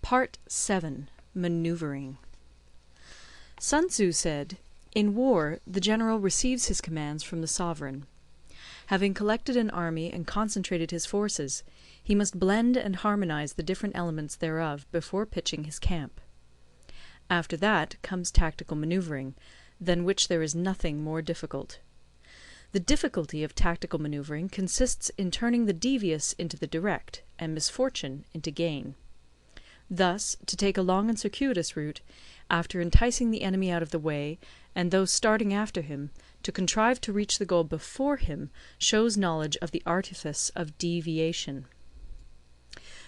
Part 7. Maneuvering. Sun Tzu said, "In war, the general receives his commands from the sovereign. Having collected an army and concentrated his forces, he must blend and harmonize the different elements thereof before pitching his camp. After that comes tactical maneuvering, than which there is nothing more difficult. The difficulty of tactical maneuvering consists in turning the devious into the direct, and misfortune into gain. Thus, to take a long and circuitous route, after enticing the enemy out of the way, and those starting after him, to contrive to reach the goal before him, shows knowledge of the artifice of deviation.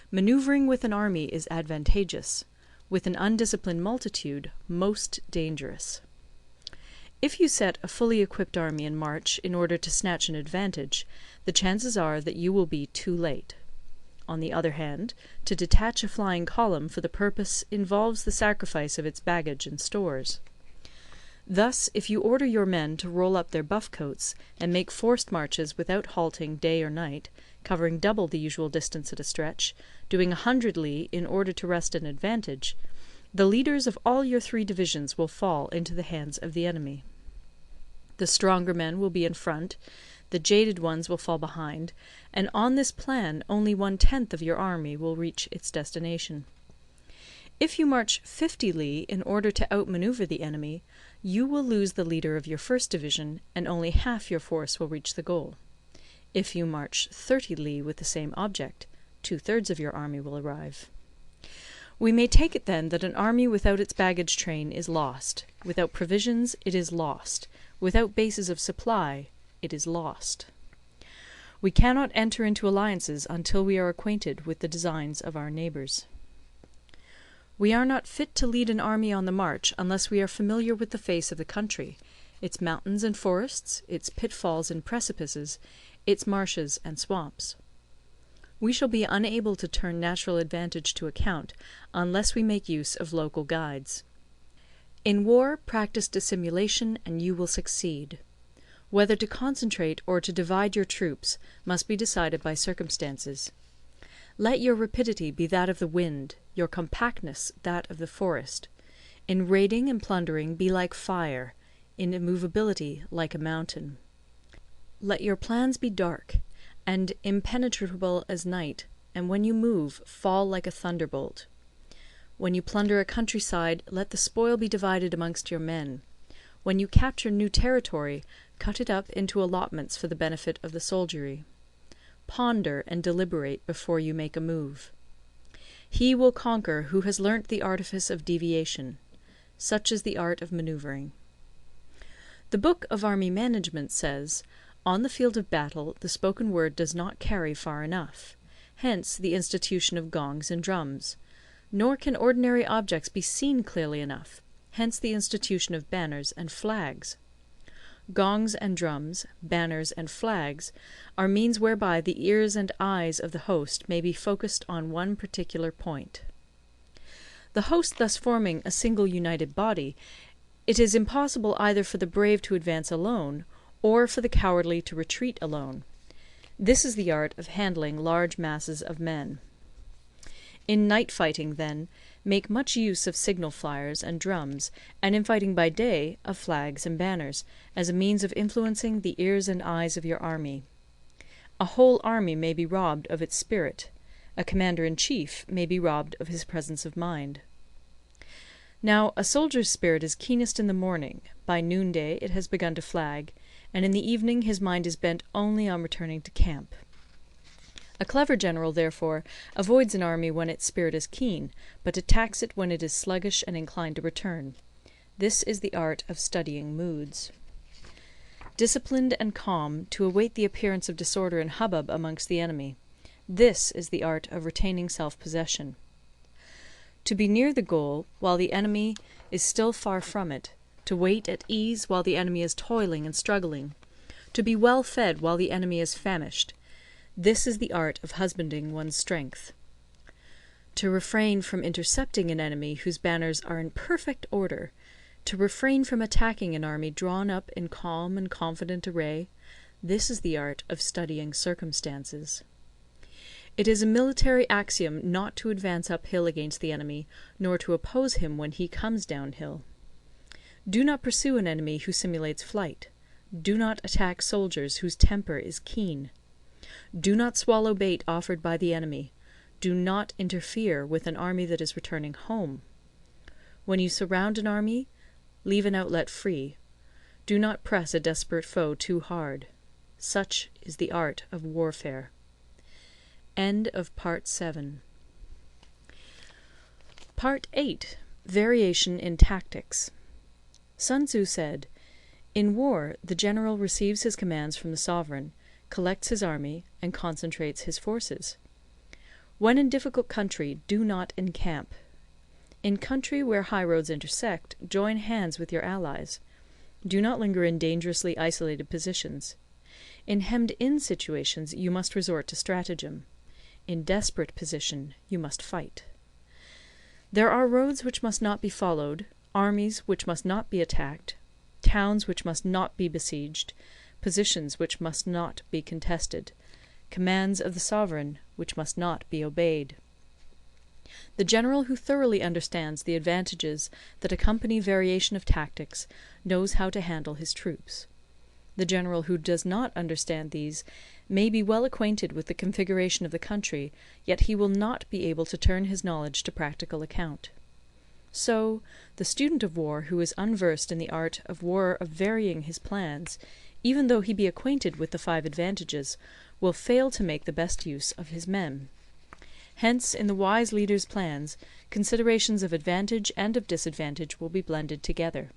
Maneuvering with an army is advantageous; with an undisciplined multitude, most dangerous. If you set a fully equipped army in march in order to snatch an advantage, the chances are that you will be too late. On the other hand, to detach a flying column for the purpose involves the sacrifice of its baggage and stores. Thus, if you order your men to roll up their buff coats, and make forced marches without halting day or night, covering double the usual distance at a stretch, doing 100 li in order to wrest an advantage, the leaders of all your 3 divisions will fall into the hands of the enemy. The stronger men will be in front, the jaded ones will fall behind, and on this plan only 1/10 of your army will reach its destination. If you march 50 li in order to outmaneuver the enemy, you will lose the leader of your first division, and only half your force will reach the goal. If you march 30 li with the same object, 2/3 of your army will arrive. We may take it then that an army without its baggage train is lost; without provisions it is lost; without bases of supply it is lost. We cannot enter into alliances until we are acquainted with the designs of our neighbours. We are not fit to lead an army on the march unless we are familiar with the face of the country, its mountains and forests, its pitfalls and precipices, its marshes and swamps. We shall be unable to turn natural advantage to account unless we make use of local guides. In war, practice dissimulation and you will succeed. Whether to concentrate or to divide your troops must be decided by circumstances. Let your rapidity be that of the wind, your compactness that of the forest. In raiding and plundering be like fire, in immovability like a mountain. Let your plans be dark, and impenetrable as night, and when you move, fall like a thunderbolt. When you plunder a countryside, let the spoil be divided amongst your men. When you capture new territory, cut it up into allotments for the benefit of the soldiery. Ponder and deliberate before you make a move. He will conquer who has learnt the artifice of deviation. Such is the art of manoeuvring. The Book of Army Management says, "On the field of battle the spoken word does not carry far enough. Hence the institution of gongs and drums. Nor can ordinary objects be seen clearly enough. Hence the institution of banners and flags. Gongs and drums, banners and flags, are means whereby the ears and eyes of the host may be focused on one particular point. The host thus forming a single united body, it is impossible either for the brave to advance alone, or for the cowardly to retreat alone. This is the art of handling large masses of men. In night fighting, then, make much use of signal flyers and drums, and in fighting by day, of flags and banners, as a means of influencing the ears and eyes of your army. A whole army may be robbed of its spirit; a commander-in-chief may be robbed of his presence of mind. Now, a soldier's spirit is keenest in the morning; by noonday it has begun to flag, and in the evening his mind is bent only on returning to camp. A clever general, therefore, avoids an army when its spirit is keen, but attacks it when it is sluggish and inclined to return. This is the art of studying moods. Disciplined and calm, to await the appearance of disorder and hubbub amongst the enemy. This is the art of retaining self-possession. To be near the goal while the enemy is still far from it, to wait at ease while the enemy is toiling and struggling, to be well fed while the enemy is famished. This is the art of husbanding one's strength. To refrain from intercepting an enemy whose banners are in perfect order, to refrain from attacking an army drawn up in calm and confident array, this is the art of studying circumstances. It is a military axiom not to advance uphill against the enemy, nor to oppose him when he comes downhill. Do not pursue an enemy who simulates flight. Do not attack soldiers whose temper is keen. Do not swallow bait offered by the enemy. Do not interfere with an army that is returning home. When you surround an army, leave an outlet free. Do not press a desperate foe too hard. Such is the art of warfare. End of Part 7. Part 8. Variation in Tactics. Sun Tzu said, "In war, the general receives his commands from the sovereign, collects his army, and concentrates his forces. When in difficult country, do not encamp. In country where highroads intersect, join hands with your allies. Do not linger in dangerously isolated positions. In hemmed-in situations, you must resort to stratagem. In desperate position, you must fight. There are roads which must not be followed, armies which must not be attacked, towns which must not be besieged, positions which must not be contested, commands of the sovereign which must not be obeyed." The general who thoroughly understands the advantages that accompany variation of tactics knows how to handle his troops. The general who does not understand these may be well acquainted with the configuration of the country, yet he will not be able to turn his knowledge to practical account. So, the student of war who is unversed in the art of war of varying his plans, even though he be acquainted with the 5 advantages, will fail to make the best use of his men. Hence, in the wise leader's plans, considerations of advantage and of disadvantage will be blended together.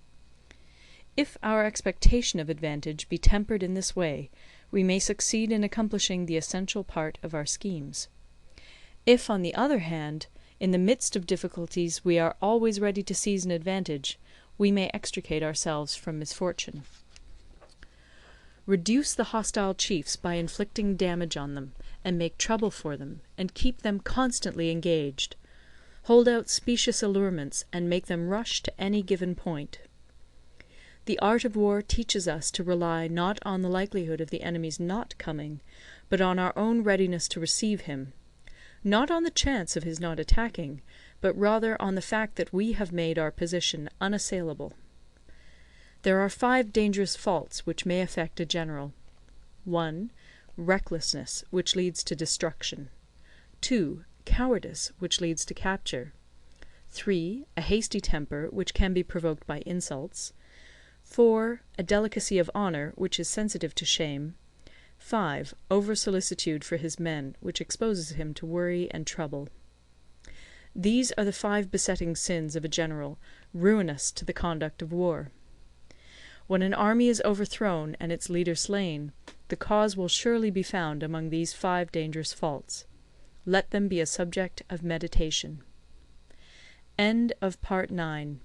If our expectation of advantage be tempered in this way, we may succeed in accomplishing the essential part of our schemes. If, on the other hand, in the midst of difficulties we are always ready to seize an advantage, we may extricate ourselves from misfortune. Reduce the hostile chiefs by inflicting damage on them, and make trouble for them, and keep them constantly engaged. Hold out specious allurements, and make them rush to any given point. The art of war teaches us to rely not on the likelihood of the enemy's not coming, but on our own readiness to receive him; not on the chance of his not attacking, but rather on the fact that we have made our position unassailable. There are 5 dangerous faults which may affect a general. 1. Recklessness, which leads to destruction. 2. Cowardice, which leads to capture. 3. A hasty temper, which can be provoked by insults. 4. A delicacy of honour, which is sensitive to shame. 5. Over-solicitude for his men, which exposes him to worry and trouble. These are the 5 besetting sins of a general, ruinous to the conduct of war. When an army is overthrown and its leader slain, the cause will surely be found among these 5 dangerous faults. Let them be a subject of meditation. End of Part 9.